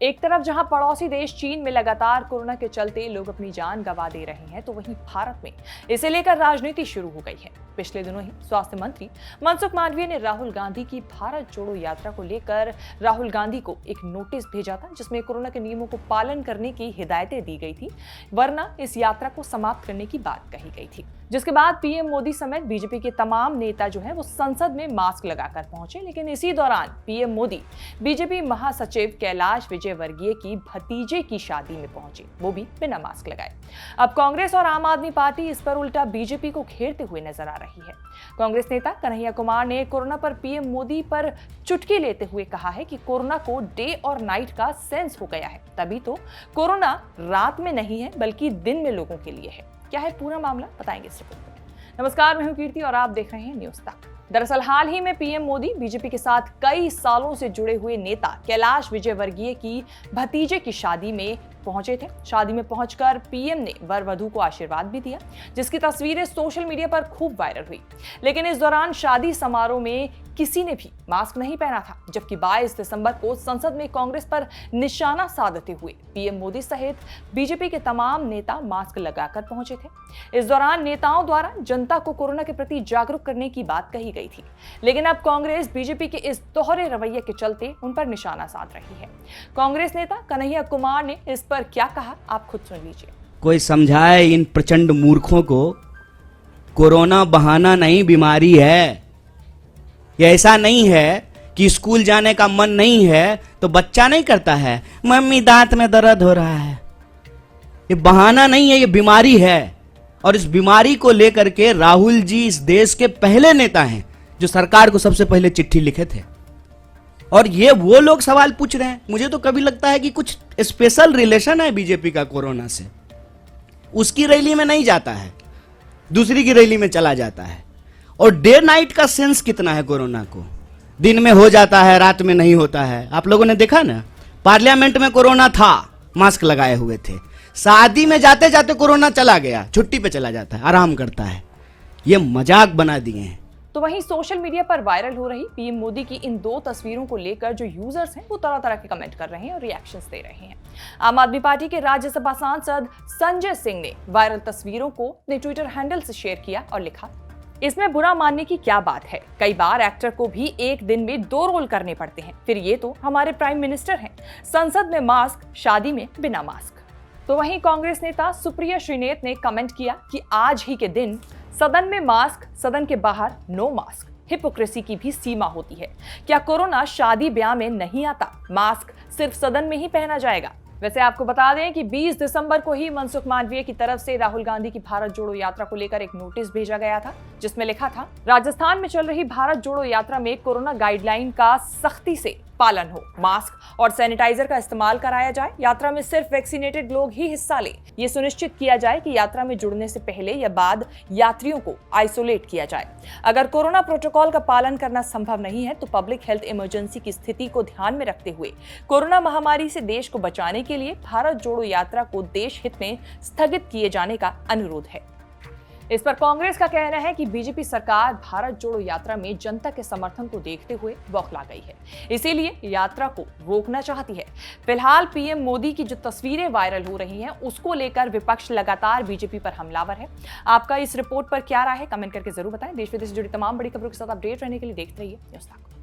एक तरफ जहां पड़ोसी देश चीन में लगातार कोरोना के चलते लोग अपनी जान गंवा दे रहे हैं, तो वहीं भारत में इसे लेकर राजनीति शुरू हो गई है। पिछले दिनों ही स्वास्थ्य मंत्री मनसुख मांडविया ने राहुल गांधी की भारत जोड़ो यात्रा को लेकर राहुल गांधी को एक नोटिस भेजा था, जिसमें कोरोना के नियमों को पालन करने की हिदायतें दी गई थी, वरना इस यात्रा को समाप्त करने की बात कही गई थी। जिसके बाद पीएम मोदी समेत बीजेपी के तमाम नेता जो है वो संसद में मास्क लगाकर पहुंचे, लेकिन इसी दौरान पीएम मोदी बीजेपी महासचिव कैलाश विजयवर्गीय की भतीजे की शादी में पहुंचे, वो भी बिना मास्क लगाए। अब कांग्रेस और आम आदमी पार्टी इस पर उल्टा बीजेपी को घेरते हुए नजर आ रही है। कांग्रेस नेता कन्हैया कुमार ने कोरोना पर पीएम मोदी पर चुटकी लेते हुए कहा है कि कोरोना को डे और नाइट का सेंस हो गया है, तभी तो कोरोना रात में नहीं है बल्कि दिन में लोगों के लिए है। क्या है पूरा मामला, बताएंगे इस रिपोर्ट में। नमस्कार, मैं हूं कीर्ति और आप देख रहे हैं न्यूज़ तक। दरअसल हाल ही में पीएम मोदी बीजेपी के साथ कई सालों से जुड़े हुए नेता कैलाश विजयवर्गीय की भतीजे की शादी में पहुंचे थे। शादी में पहुंचकर पीएम ने वर वधू को आशीर्वाद भी दिया, जिसकी तस्वीरें सोशल मीडिया पर खूब वायरल हुई। लेकिन इस दौरान शादी समारोह में किसी ने भी मास्क नहीं पहना था, जबकि 22 दिसंबर को संसद में कांग्रेस पर निशाना साधते हुए पीएम मोदी सहित बीजेपी के तमाम नेता मास्क लगाकर पहुंचे थे। इस दौरान नेताओं द्वारा जनता को कोरोना के प्रति जागरूक करने की बात कही गई थी, लेकिन अब कांग्रेस बीजेपी के इस दोहरे रवैये के चलते उन पर निशाना साध रही है। कांग्रेस नेता कन्हैया कुमार ने इस पर क्या कहा, आप खुद सुन लीजिए। कोई समझाए इन प्रचंड मूर्खों को, कोरोना बहाना नहीं, बीमारी है। ये ऐसा नहीं है कि स्कूल जाने का मन नहीं है तो बच्चा नहीं करता है, मम्मी दांत में दर्द हो रहा है। ये बहाना नहीं है, ये बीमारी है। और इस बीमारी को लेकर के राहुल जी इस देश के पहले नेता हैं जो सरकार को सबसे पहले चिट्ठी लिखे थे। और ये वो लोग सवाल पूछ रहे हैं। मुझे तो कभी लगता है कि कुछ स्पेशल रिलेशन है बीजेपी का कोरोना से। उसकी रैली में नहीं जाता है, दूसरी की रैली में चला जाता है। और डे नाइट का सेंस कितना है कोरोना को, दिन में हो जाता है, रात में नहीं होता है। आप लोगों ने देखा ना, पार्लियामेंट में कोरोना था, मास्क लगाए हुए थे। शादी में जाते जाते कोरोना चला गया, छुट्टी पे चला जाता है, आराम करता है। ये मजाक बना दिए हैं। तो वहीं सोशल मीडिया पर वायरल हो रही पीएम मोदी की इन दो तस्वीरों को लेकर जो यूजर्स हैं वो तरह तरह के कमेंट कर रहे हैं और रिएक्शंस दे रहे हैं। आम आदमी पार्टी के राज्यसभा सांसद संजय सिंह ने वायरल तस्वीरों को अपने ट्विटर हैंडल से शेयर किया और लिखा, इसमें बुरा मानने की क्या बात है। कई बार एक्टर को भी एक दिन में 2 रोल करने पड़ते हैं, फिर ये तो हमारे प्राइम मिनिस्टर हैं। संसद में मास्क, शादी में बिना मास्क। तो वहीं कांग्रेस नेता सुप्रिया श्रीनेत ने कमेंट किया कि आज ही के दिन सदन में मास्क, सदन के बाहर नो मास्क। हिपोक्रेसी की भी सीमा होती है। क्या कोरोना शादी ब्याह में नहीं आता? मास्क सिर्फ सदन में ही पहना जाएगा। वैसे आपको बता दें कि 20 दिसंबर को ही मनसुख मांडविया की तरफ से राहुल गांधी की भारत जोड़ो यात्रा को लेकर एक नोटिस भेजा गया था, जिसमें लिखा था, राजस्थान में चल रही भारत जोड़ो यात्रा में कोरोना गाइडलाइन का सख्ती से पालन हो, मास्क और सैनिटाइजर का इस्तेमाल कराया जाए, यात्रा में सिर्फ वैक्सीनेटेड लोग ही हिस्सा लें, ये सुनिश्चित किया जाए कि यात्रा में जुड़ने से पहले या बाद यात्रियों को आइसोलेट किया जाए। अगर कोरोना प्रोटोकॉल का पालन करना संभव नहीं है तो पब्लिक हेल्थ इमरजेंसी की स्थिति को ध्यान में रखते हुए कोरोना महामारी से देश को बचाने के लिए भारत जोड़ो यात्रा को देश हित में स्थगित किए जाने का अनुरोध है। इस पर कांग्रेस का कहना है कि बीजेपी सरकार भारत जोड़ो यात्रा में जनता के समर्थन को देखते हुए बौखला गई है, इसीलिए यात्रा को रोकना चाहती है। फिलहाल पीएम मोदी की जो तस्वीरें वायरल हो रही हैं, उसको लेकर विपक्ष लगातार बीजेपी पर हमलावर है। आपका इस रिपोर्ट पर क्या राय है, कमेंट करके जरूर बताएं। देश विदेश से जुड़ी तमाम बड़ी खबरों के साथ अपडेट रहने के लिए देखते रहिए न्यूज़ तक।